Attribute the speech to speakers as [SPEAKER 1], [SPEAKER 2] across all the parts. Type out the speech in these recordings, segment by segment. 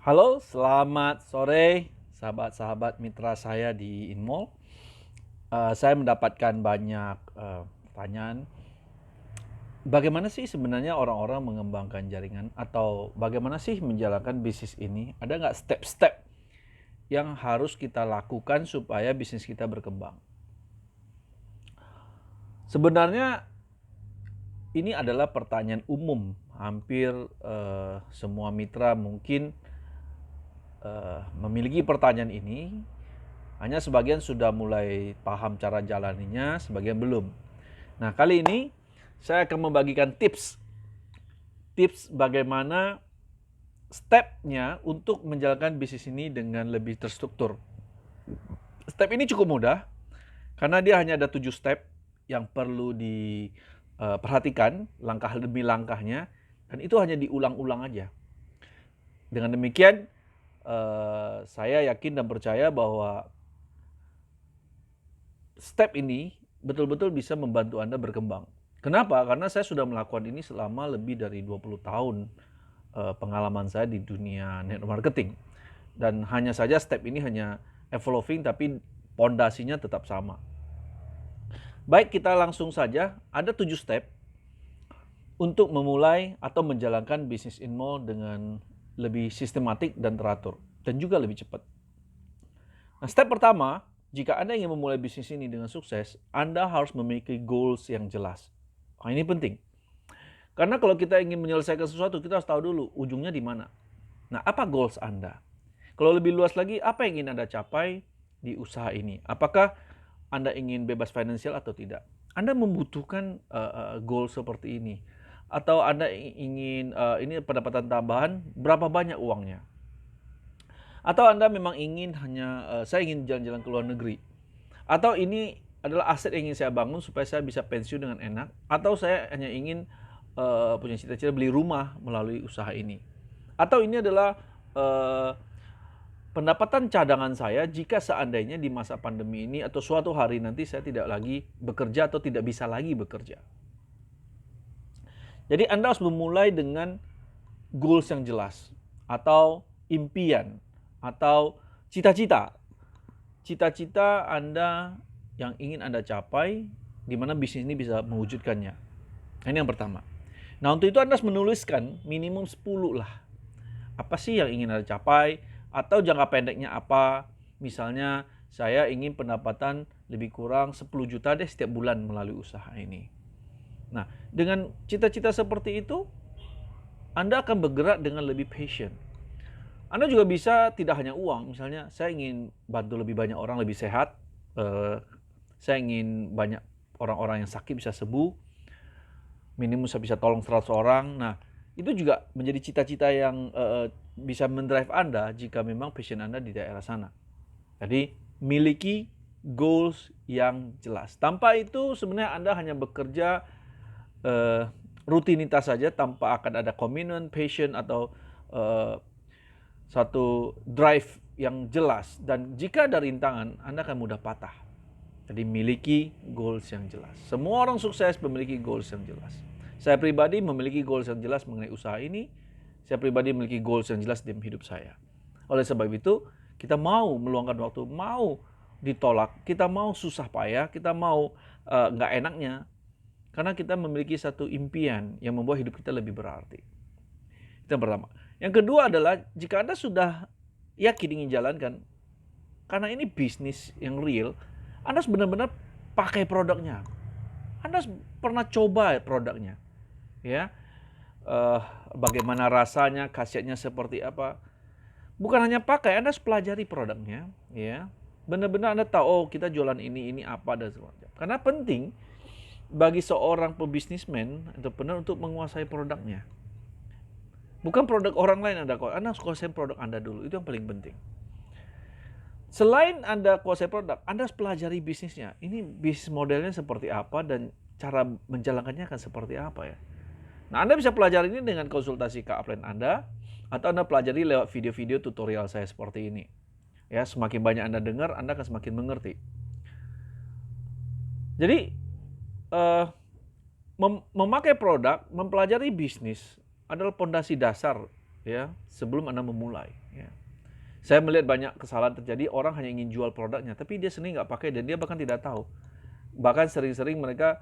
[SPEAKER 1] Halo, selamat sore sahabat-sahabat mitra saya di Inmall. Saya mendapatkan banyak pertanyaan. Bagaimana sih sebenarnya orang-orang mengembangkan jaringan atau bagaimana sih menjalankan bisnis ini? Ada nggak step-step yang harus kita lakukan supaya bisnis kita berkembang? Sebenarnya ini adalah pertanyaan umum. Hampir semua mitra mungkin memiliki pertanyaan ini. Hanya sebagian sudah mulai paham cara jalaninya, sebagian belum. Nah, kali ini saya akan membagikan tips bagaimana stepnya untuk menjalankan bisnis ini dengan lebih terstruktur. Step ini cukup mudah, karena dia hanya ada 7 step yang perlu diperhatikan langkah demi langkahnya, dan itu hanya diulang-ulang aja. Dengan demikian, saya yakin dan percaya bahwa step ini betul-betul bisa membantu Anda berkembang. Kenapa? Karena saya sudah melakukan ini selama lebih dari 20 tahun pengalaman saya di dunia network marketing. Dan hanya saja step ini hanya evolving tapi pondasinya tetap sama. Baik, kita langsung saja. Ada 7 step untuk memulai atau menjalankan bisnis Inmall dengan lebih sistematik dan teratur. Dan juga lebih cepat. Nah, step pertama, jika Anda ingin memulai bisnis ini dengan sukses, Anda harus memiliki goals yang jelas. Nah, ini penting. Karena kalau kita ingin menyelesaikan sesuatu, kita harus tahu dulu ujungnya di mana. Nah, apa goals Anda? Kalau lebih luas lagi, apa yang ingin Anda capai di usaha ini? Apakah Anda ingin bebas finansial atau tidak? Anda membutuhkan goal seperti ini. Atau Anda ingin ini pendapatan tambahan, berapa banyak uangnya? Atau Anda memang ingin saya ingin jalan-jalan ke luar negeri. Atau ini adalah aset yang ingin saya bangun supaya saya bisa pensiun dengan enak. Atau saya hanya ingin punya cita-cita beli rumah melalui usaha ini. Atau ini adalah pendapatan cadangan saya jika seandainya di masa pandemi ini atau suatu hari nanti saya tidak lagi bekerja atau tidak bisa lagi bekerja. Jadi Anda harus memulai dengan goals yang jelas atau impian atau cita-cita. Cita-cita Anda yang ingin Anda capai di mana bisnis ini bisa mewujudkannya. Ini yang pertama. Nah, untuk itu Anda harus menuliskan minimum 10 lah. Apa sih yang ingin Anda capai? Atau jangka pendeknya apa? Misalnya, saya ingin pendapatan lebih kurang 10 juta deh setiap bulan melalui usaha ini. Nah, dengan cita-cita seperti itu, Anda akan bergerak dengan lebih passion. Anda juga bisa tidak hanya uang, misalnya saya ingin bantu lebih banyak orang lebih sehat, saya ingin banyak orang-orang yang sakit bisa sembuh, minimum saya bisa tolong 100 orang. Nah, itu juga menjadi cita-cita yang bisa mendrive Anda jika memang passion Anda di daerah sana. Jadi, miliki goals yang jelas. Tanpa itu sebenarnya Anda hanya bekerja rutinitas saja tanpa akan ada commitment, passion atau satu drive yang jelas. Dan jika ada rintangan, Anda akan mudah patah. Jadi miliki goals yang jelas. Semua orang sukses memiliki goals yang jelas. Saya pribadi memiliki goals yang jelas mengenai usaha ini. Saya pribadi memiliki goals yang jelas dalam hidup saya. Oleh sebab itu, kita mau meluangkan waktu, mau ditolak, kita mau susah payah, kita mau nggak enaknya. Karena kita memiliki satu impian yang membuat hidup kita lebih berarti. Itu yang pertama. Yang kedua adalah jika Anda sudah yakin ingin jalankan, karena ini bisnis yang real, Anda harus benar-benar pakai produknya. Anda harus pernah coba produknya, ya. Bagaimana rasanya, khasiatnya seperti apa. Bukan hanya pakai, Anda harus pelajari produknya, ya. Benar-benar Anda tahu, oh kita jualan ini apa dan sebagainya. Karena penting bagi seorang pebisnismen, entrepreneur untuk menguasai produknya. Bukan produk orang lain Anda harus kuasai produk Anda dulu. Itu yang paling penting. Selain Anda kuasai produk, Anda harus pelajari bisnisnya. Ini bisnis modelnya seperti apa dan cara menjalankannya akan seperti apa ya. Nah, Anda bisa pelajari ini dengan konsultasi ke upline Anda, atau Anda pelajari lewat video-video tutorial saya seperti ini. Ya, semakin banyak Anda dengar, Anda akan semakin mengerti. Jadi, memakai produk, mempelajari bisnis adalah pondasi dasar ya sebelum Anda memulai. Ya. Saya melihat banyak kesalahan terjadi, orang hanya ingin jual produknya, tapi dia sendiri nggak pakai dan dia bahkan tidak tahu. Bahkan sering-sering mereka,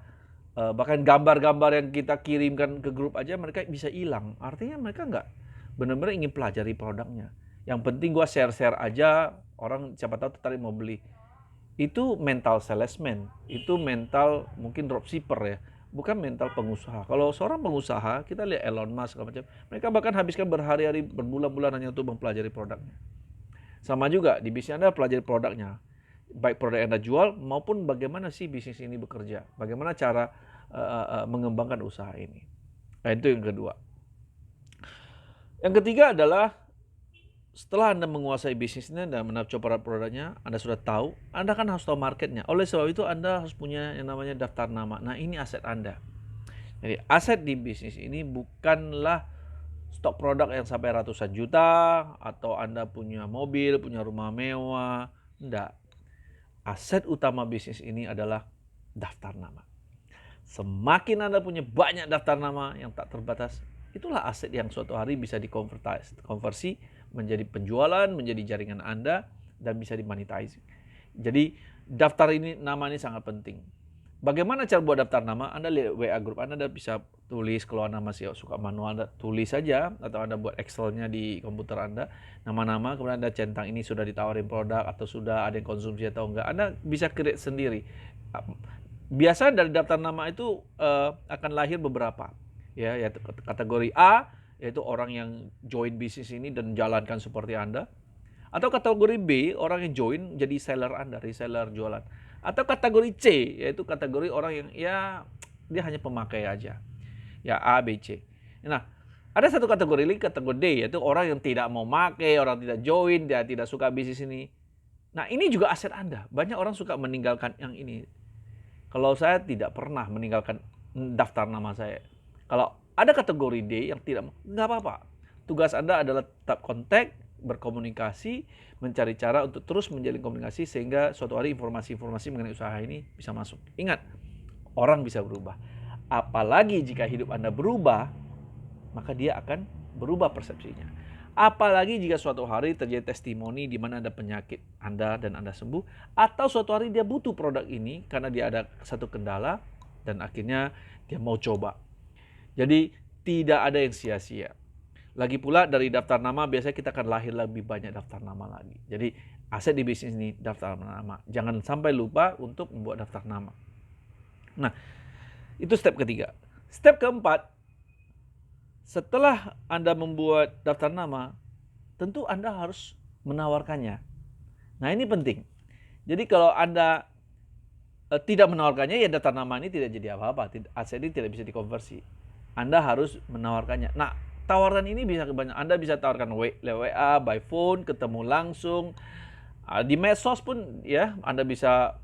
[SPEAKER 1] bahkan gambar-gambar yang kita kirimkan ke grup aja mereka bisa hilang. Artinya mereka nggak benar-benar ingin pelajari produknya. Yang penting gua share-share aja, orang siapa tahu tertarik mau beli. Itu mental salesman, itu mental mungkin dropshipper ya, bukan mental pengusaha. Kalau seorang pengusaha, kita lihat Elon Musk segala macam, mereka bahkan habiskan berhari-hari, berbulan-bulan hanya untuk mempelajari produknya. Sama juga di bisnis Anda pelajari produknya, baik produk yang Anda jual maupun bagaimana sih bisnis ini bekerja, bagaimana cara mengembangkan usaha ini. Nah, itu yang kedua. Yang ketiga adalah setelah Anda menguasai bisnisnya dan mencoba produknya, Anda sudah tahu, Anda kan harus tahu marketnya. Oleh sebab itu Anda harus punya yang namanya daftar nama. Nah, ini aset Anda. Jadi aset di bisnis ini bukanlah stok produk yang sampai ratusan juta, atau Anda punya mobil, punya rumah mewah. Enggak. Aset utama bisnis ini adalah daftar nama. Semakin Anda punya banyak daftar nama yang tak terbatas, itulah aset yang suatu hari bisa dikonversi menjadi penjualan, menjadi jaringan Anda, dan bisa dimonetize. Jadi daftar nama ini sangat penting. Bagaimana cara buat daftar nama? Anda lihat WA grup Anda bisa tulis, kalau Anda masih suka manual, Anda tulis saja, atau Anda buat Excel-nya di komputer Anda, nama-nama, kemudian Anda centang ini sudah ditawarin produk, atau sudah ada yang konsumsi atau enggak. Anda bisa create sendiri. Biasa dari daftar nama itu akan lahir beberapa. Ya, yaitu kategori A, yaitu orang yang join bisnis ini dan jalankan seperti Anda. Atau kategori B, orang yang join jadi seller Anda, reseller jualan. Atau kategori C, yaitu kategori orang yang ya dia hanya pemakai aja. Ya A, B, C. Nah, ada satu kategori lagi, kategori D, yaitu orang yang tidak mau pakai, orang tidak join, dia tidak suka bisnis ini. Nah, ini juga aset Anda. Banyak orang suka meninggalkan yang ini. Kalau saya tidak pernah meninggalkan daftar nama saya. Kalau ada kategori D yang tidak mau, nggak apa-apa. Tugas Anda adalah tetap kontak, berkomunikasi, mencari cara untuk terus menjalin komunikasi sehingga suatu hari informasi-informasi mengenai usaha ini bisa masuk. Ingat, orang bisa berubah. Apalagi jika hidup Anda berubah, maka dia akan berubah persepsinya. Apalagi jika suatu hari terjadi testimoni di mana ada penyakit Anda dan Anda sembuh, atau suatu hari dia butuh produk ini karena dia ada satu kendala dan akhirnya dia mau coba. Jadi tidak ada yang sia-sia. Lagi pula dari daftar nama biasanya kita akan lahir lebih banyak daftar nama lagi. Jadi aset di bisnis ini daftar nama. Jangan sampai lupa untuk membuat daftar nama. Nah, itu step ketiga. Step keempat, setelah Anda membuat daftar nama, tentu Anda harus menawarkannya. Nah, ini penting. Jadi kalau Anda tidak menawarkannya, ya daftar nama ini tidak jadi apa-apa. Aset ini tidak bisa dikonversi. Anda harus menawarkannya. Nah, tawaran ini bisa banyak. Anda bisa tawarkan lewat WA, by phone, ketemu langsung. Di medsos pun ya, Anda bisa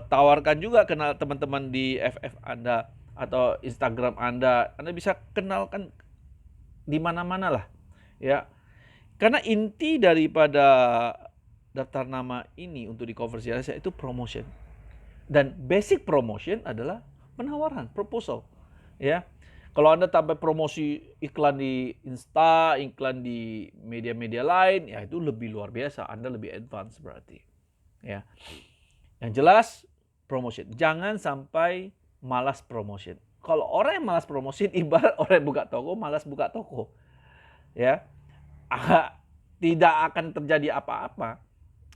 [SPEAKER 1] tawarkan juga kenal teman-teman di FF Anda atau Instagram Anda. Anda bisa kenalkan di mana-mana lah. Ya. Karena inti daripada daftar nama ini untuk dikonversi itu promotion. Dan basic promotion adalah penawaran, proposal. Ya. Kalau Anda tambah promosi iklan di Insta, iklan di media-media lain, ya itu lebih luar biasa. Anda lebih advance berarti. Ya. Yang jelas promotion. Jangan sampai malas promotion. Kalau orang yang malas promotion, ibarat orang yang buka toko, malas buka toko. Ya. Tidak akan terjadi apa-apa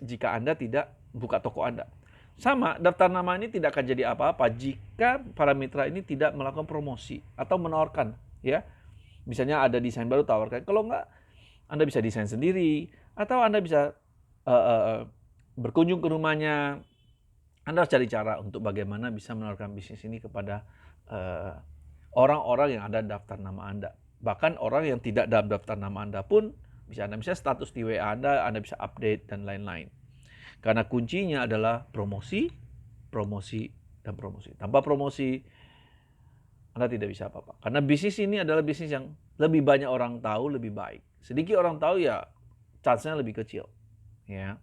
[SPEAKER 1] jika Anda tidak buka toko Anda. Sama, daftar nama ini tidak akan jadi apa-apa jika para mitra ini tidak melakukan promosi atau menawarkan, ya. Misalnya ada desain baru, tawarkan. Kalau enggak, Anda bisa desain sendiri atau Anda bisa berkunjung ke rumahnya. Anda harus cari cara untuk bagaimana bisa menawarkan bisnis ini kepada orang-orang yang ada daftar nama Anda. Bahkan orang yang tidak dalam daftar nama Anda pun Anda bisa status di WA Anda bisa update dan lain-lain. Karena kuncinya adalah promosi, promosi, dan promosi. Tanpa promosi, Anda tidak bisa apa-apa. Karena bisnis ini adalah bisnis yang lebih banyak orang tahu, lebih baik. Sedikit orang tahu ya, chance-nya lebih kecil. Ya.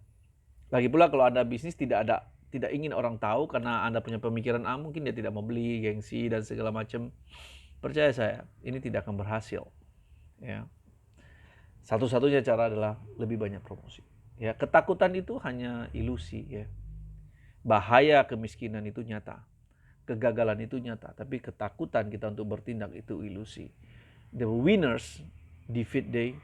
[SPEAKER 1] Lagi pula kalau Anda bisnis tidak ingin orang tahu karena Anda punya pemikiran mungkin dia tidak mau beli, gengsi, dan segala macam. Percaya saya, ini tidak akan berhasil. Ya. Satu-satunya cara adalah lebih banyak promosi. Ya, ketakutan itu hanya ilusi ya. Bahaya kemiskinan itu nyata. Kegagalan itu nyata, tapi ketakutan kita untuk bertindak itu ilusi. The winners defeat their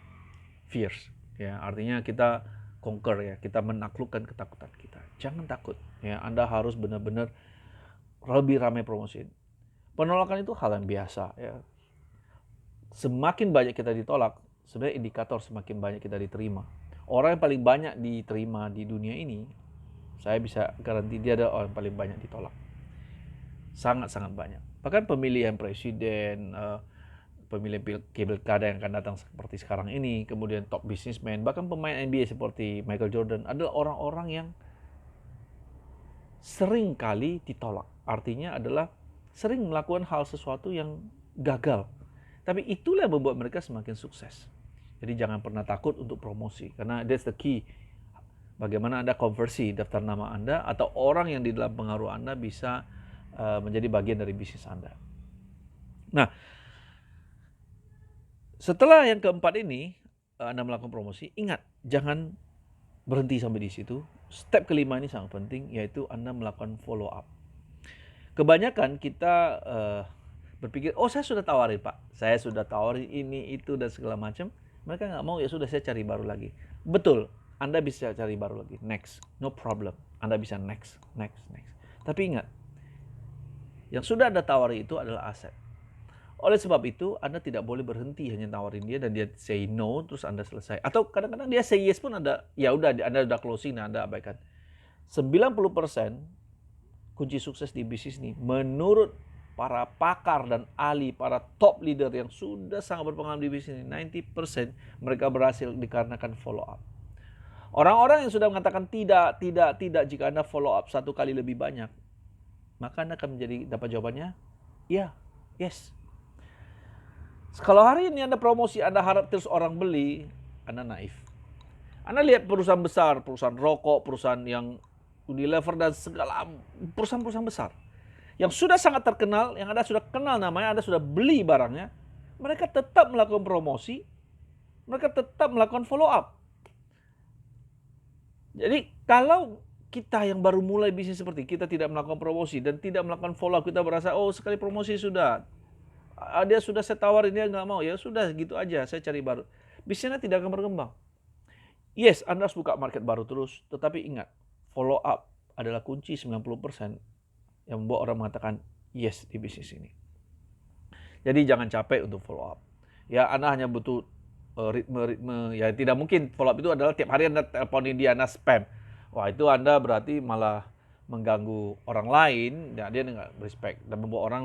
[SPEAKER 1] fears. Ya, artinya kita conquer ya, kita menaklukkan ketakutan kita. Jangan takut. Ya, Anda harus benar-benar lebih ramai promosiin. Penolakan itu hal yang biasa ya. Semakin banyak kita ditolak, sebenarnya indikator semakin banyak kita diterima. Orang yang paling banyak diterima di dunia ini, saya bisa garanti dia adalah orang yang paling banyak ditolak. Sangat-sangat banyak. Bahkan pemilihan presiden, pemilihan pilkada yang akan datang seperti sekarang ini, kemudian top businessman, bahkan pemain NBA seperti Michael Jordan adalah orang-orang yang sering kali ditolak. Artinya adalah sering melakukan hal sesuatu yang gagal. Tapi itulah yang membuat mereka semakin sukses. Jadi jangan pernah takut untuk promosi, karena that's the key. Bagaimana Anda konversi daftar nama Anda atau orang yang di dalam pengaruh Anda bisa menjadi bagian dari bisnis Anda. Nah, setelah yang keempat ini, Anda melakukan promosi, ingat, jangan berhenti sampai di situ. Step kelima ini sangat penting, yaitu Anda melakukan follow up. Kebanyakan kita berpikir, oh saya sudah tawarin Pak, saya sudah tawarin ini, itu, dan segala macam. Mereka nggak mau, ya sudah saya cari baru lagi. Betul, Anda bisa cari baru lagi, next, no problem. Anda bisa next. Tapi ingat, yang sudah Anda tawari itu adalah aset. Oleh sebab itu, Anda tidak boleh berhenti hanya tawarin dia dan dia say no, terus Anda selesai. Atau kadang-kadang dia say yes pun Anda, ya udah, Anda udah closing, Anda abaikan. 90% kunci sukses di bisnis ini menurut para pakar dan ahli, para top leader yang sudah sangat berpengalaman di bisnis ini, 90% mereka berhasil dikarenakan follow up. Orang-orang yang sudah mengatakan tidak jika Anda follow up satu kali lebih banyak, maka Anda akan dapat jawabannya, ya, yes. Kalau hari ini Anda promosi, Anda harap terus orang beli, Anda naif. Anda lihat perusahaan besar, perusahaan rokok, perusahaan yang Unilever dan segala perusahaan-perusahaan besar yang sudah sangat terkenal, yang Anda sudah kenal namanya, Anda sudah beli barangnya, mereka tetap melakukan promosi, mereka tetap melakukan follow up. Jadi kalau kita yang baru mulai bisnis seperti kita tidak melakukan promosi dan tidak melakukan follow up, kita berasa oh sekali promosi sudah, dia sudah saya tawarin, dia nggak mau, ya sudah gitu aja, saya cari baru. Bisnisnya tidak akan berkembang. Yes, Anda harus buka market baru terus, tetapi ingat, follow up adalah kunci 90% yang membuat orang mengatakan yes di bisnis ini. Jadi jangan capek untuk follow up. Ya, Anda hanya butuh ritme, ya tidak mungkin follow up itu adalah tiap hari Anda teleponin dia, Anda spam. Wah, itu Anda berarti malah mengganggu orang lain, ya, dia nggak respect dan membuat orang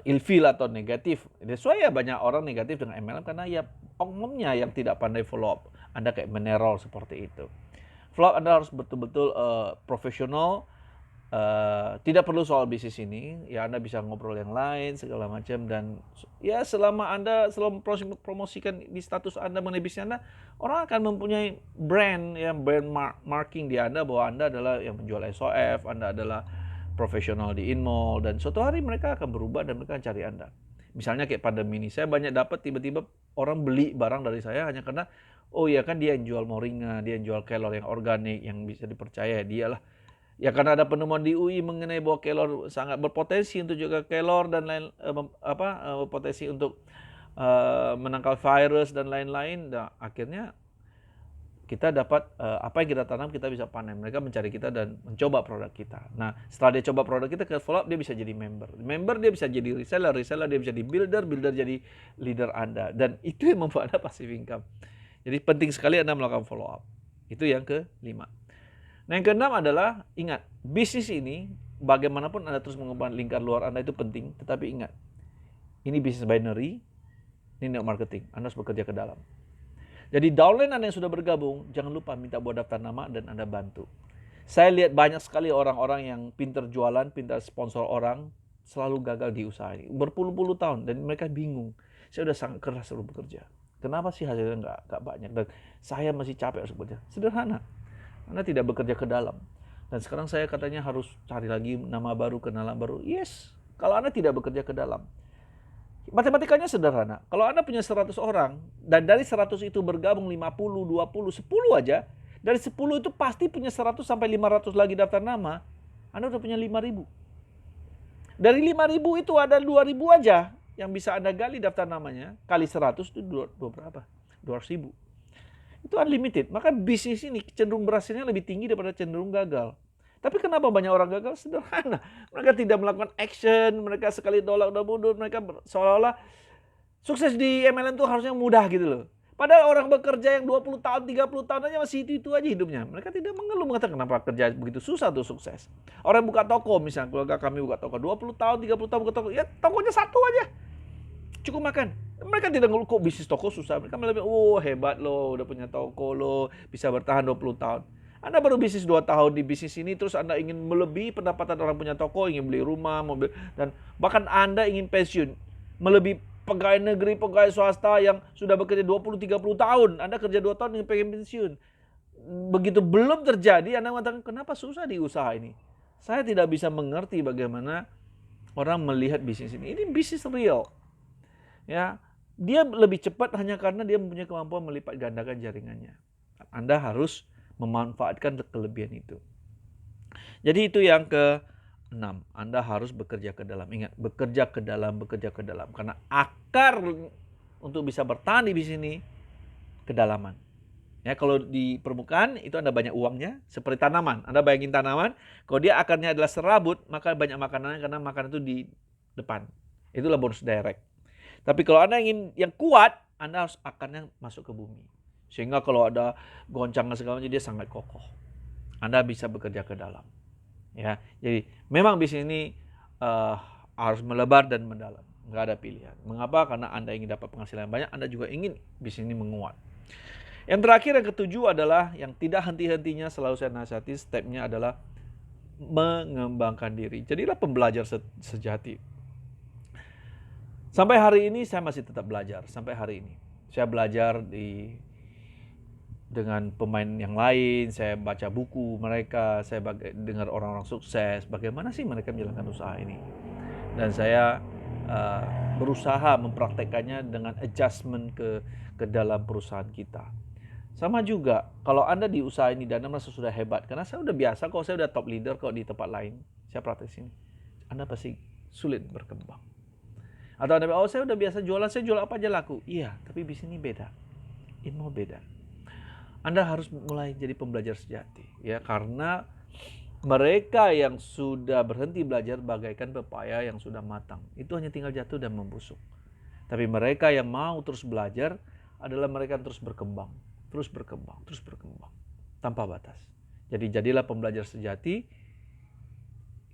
[SPEAKER 1] ilfeel atau negatif. Sesuai ya banyak orang negatif dengan MLM karena ya oknumnya yang tidak pandai follow up. Anda kayak meneror seperti itu. Follow up Anda harus betul-betul profesional. Tidak perlu soal bisnis ini, ya Anda bisa ngobrol yang lain segala macam, dan ya selama Anda promosikan di status Anda mengenai bisnis Anda, orang akan mempunyai brand marking di Anda bahwa Anda adalah yang menjual SOF, Anda adalah profesional di in-mall, dan suatu hari mereka akan berubah dan mereka akan cari Anda. Misalnya kayak pandemi ini, saya banyak dapat tiba-tiba orang beli barang dari saya hanya karena oh ya kan dia yang jual moringa, dia yang jual kelor yang organik, yang bisa dipercaya, dialah. Ya karena ada penemuan di UI mengenai bahwa kelor sangat berpotensi untuk juga kelor dan lain berpotensi untuk menangkal virus dan lain-lain. Nah, akhirnya kita dapat apa yang kita tanam kita bisa panen. Mereka mencari kita dan mencoba produk kita. Nah, setelah dia coba produk kita, ke follow up, dia bisa jadi member dia bisa jadi reseller dia bisa jadi builder jadi leader Anda. Dan itu yang membuat Anda passive income. Jadi penting sekali Anda melakukan follow up. Itu yang kelima. Nah, yang keenam adalah, ingat, bisnis ini bagaimanapun Anda terus mengembangkan lingkar luar Anda itu penting, tetapi ingat, ini bisnis binary, ini network marketing, Anda harus bekerja ke dalam. Jadi downline Anda yang sudah bergabung, jangan lupa minta buat daftar nama dan Anda bantu. Saya lihat banyak sekali orang-orang yang pintar jualan, pintar sponsor orang, selalu gagal di usaha ini. Berpuluh-puluh tahun, dan mereka bingung. Saya udah sangat keras selalu bekerja. Kenapa sih hasilnya nggak banyak? Dan saya masih capek harus bekerja. Sederhana. Anda tidak bekerja ke dalam. Dan sekarang saya katanya harus cari lagi nama baru, kenalan baru. Yes, kalau Anda tidak bekerja ke dalam. Matematikanya sederhana. Kalau Anda punya 100 orang, dan dari 100 itu bergabung 50, 20, 10 aja, dari 10 itu pasti punya 100 sampai 500 lagi daftar nama, Anda udah punya 5.000. Dari 5.000 itu ada 2.000 aja yang bisa Anda gali daftar namanya, kali 100 itu berapa? 200.000. Itu unlimited. Maka bisnis ini cenderung berhasilnya lebih tinggi daripada cenderung gagal. Tapi kenapa banyak orang gagal? Sederhana. Mereka tidak melakukan action, mereka sekali tolak udah mundur, mereka seolah-olah sukses di MLM itu harusnya mudah gitu loh. Padahal orang bekerja yang 20 tahun, 30 tahun aja masih itu aja hidupnya. Mereka tidak mengeluh mengatakan kenapa kerja begitu susah tuh sukses. Orang buka toko misalnya, keluarga kami buka toko 20 tahun, 30 tahun buka toko, ya tokonya satu aja. Cukup makan. Mereka tidak ngeluh kok bisnis toko susah. Mereka malah bilang, oh hebat loh, udah punya toko loh, bisa bertahan 20 tahun. Anda baru bisnis 2 tahun di bisnis ini, terus Anda ingin melebihi pendapatan orang punya toko, ingin beli rumah, mobil, dan bahkan Anda ingin pensiun, melebihi pegawai negeri, pegawai swasta yang sudah bekerja 20-30 tahun. Anda kerja 2 tahun ingin pengen pensiun. Begitu belum terjadi, Anda mengatakan, kenapa susah di usaha ini? Saya tidak bisa mengerti bagaimana orang melihat bisnis ini. Ini bisnis real. Ya, dia lebih cepat hanya karena dia mempunyai kemampuan melipat gandakan jaringannya. Anda harus memanfaatkan kelebihan itu. Jadi itu yang ke-6. Anda harus bekerja ke dalam. Ingat, bekerja ke dalam, bekerja ke dalam. Karena akar untuk bisa bertahan di bisnis ini, kedalaman. Ya, kalau di permukaan itu Anda banyak uangnya, seperti tanaman. Anda bayangin tanaman, kalau dia akarnya adalah serabut, maka banyak makanannya karena makanan itu di depan. Itulah bonus direct. Tapi kalau Anda ingin yang kuat, Anda harus akarnya masuk ke bumi. Sehingga kalau ada goncangan segala macam, dia sangat kokoh. Anda bisa bekerja ke dalam. Ya, jadi memang bisnis ini harus melebar dan mendalam. Nggak ada pilihan. Mengapa? Karena Anda ingin dapat penghasilan banyak, Anda juga ingin bisnis ini menguat. Yang terakhir, yang ketujuh adalah yang tidak henti-hentinya selalu saya nasihati, stepnya adalah mengembangkan diri. Jadilah pembelajar sejati. Sampai hari ini saya masih tetap belajar. Sampai hari ini saya belajar dengan pemain yang lain. Saya baca buku mereka. Saya dengar orang-orang sukses. Bagaimana sih mereka menjalankan usaha ini? Dan saya berusaha mempraktekkannya dengan adjustment ke dalam perusahaan kita. Sama juga kalau Anda di usaha ini dan Anda merasa sudah hebat, karena saya udah biasa kok, saya udah top leader kok di tempat lain, saya praktek sini, Anda pasti sulit berkembang. Atau Anda bilang, oh saya udah biasa jualan, saya jual apa aja laku. Iya, tapi bisnis ini beda. Ilmu beda. Anda harus mulai jadi pembelajar sejati. Ya, karena mereka yang sudah berhenti belajar bagaikan pepaya yang sudah matang. Itu hanya tinggal jatuh dan membusuk. Tapi mereka yang mau terus belajar adalah mereka yang terus berkembang. Terus berkembang, terus berkembang. Tanpa batas. Jadi jadilah pembelajar sejati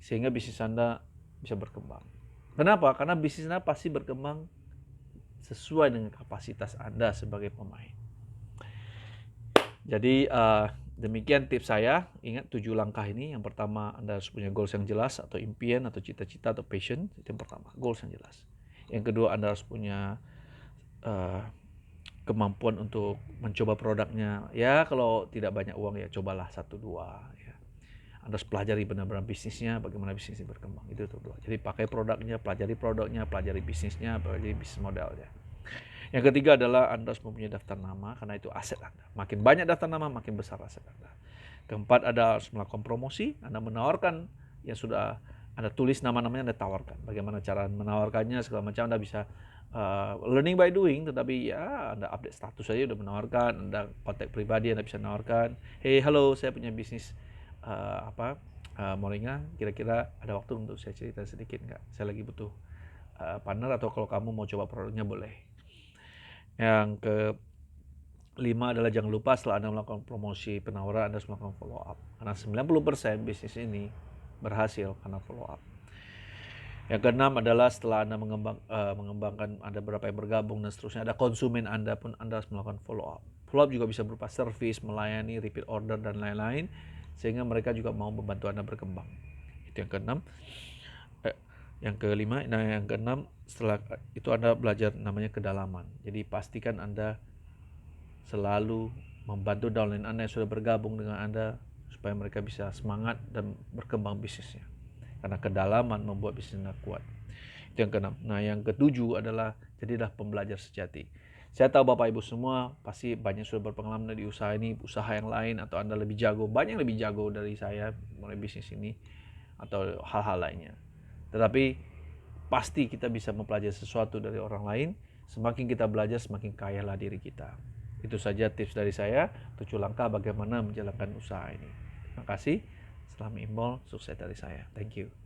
[SPEAKER 1] sehingga bisnis Anda bisa berkembang. Kenapa? Karena bisnis Anda pasti berkembang sesuai dengan kapasitas Anda sebagai pemain. Jadi demikian tips saya. Ingat 7 langkah ini. Yang pertama, Anda harus punya goals yang jelas atau impian atau cita-cita atau passion. Itu yang pertama, goals yang jelas. Yang kedua, Anda harus punya kemampuan untuk mencoba produknya. Ya, kalau tidak banyak uang ya cobalah 1-2 ya. Anda harus pelajari benar-benar bisnisnya, bagaimana bisnisnya berkembang. Itu kedua. Jadi pakai produknya, pelajari bisnisnya, pelajari bisnis modelnya. Yang ketiga adalah Anda harus mempunyai daftar nama, karena itu aset Anda. Makin banyak daftar nama, makin besar aset Anda. Keempat, Anda harus melakukan promosi. Anda menawarkan yang sudah Anda tulis nama-namanya, Anda tawarkan. Bagaimana cara menawarkannya, segala macam. Anda bisa learning by doing, tetapi ya Anda update status saja udah menawarkan. Anda kontak pribadi, Anda bisa menawarkan, hey halo, saya punya bisnis moringa, kira-kira ada waktu untuk saya cerita sedikit nggak? Saya lagi butuh partner, atau kalau kamu mau coba produknya boleh. Yang kelima adalah jangan lupa setelah Anda melakukan promosi penawaran, Anda harus melakukan follow up. Karena 90% bisnis ini berhasil karena follow up. Yang keenam adalah setelah Anda mengembangkan, ada berapa yang bergabung dan seterusnya, ada konsumen Anda pun Anda harus melakukan follow up. Follow up juga bisa berupa service, melayani, repeat order, dan lain-lain, sehingga mereka juga mau membantu Anda berkembang. Itu yang keenam. Yang kelima, yang keenam, setelah itu Anda belajar namanya kedalaman. Jadi pastikan Anda selalu membantu downline Anda yang sudah bergabung dengan Anda, supaya mereka bisa semangat dan berkembang bisnisnya. Karena kedalaman membuat bisnis Anda kuat. Itu yang keenam. Nah, yang ketujuh adalah jadilah pembelajar sejati. Saya tahu Bapak Ibu semua pasti banyak sudah berpengalaman di usaha ini, usaha yang lain, atau Anda lebih jago, banyak lebih jago dari saya mulai bisnis ini atau hal-hal lainnya. Tetapi pasti kita bisa mempelajari sesuatu dari orang lain. Semakin kita belajar, semakin kayalah diri kita. Itu saja tips dari saya, 7 langkah bagaimana menjalankan usaha ini. Terima kasih. Salam Imbol, sukses dari saya. Thank you.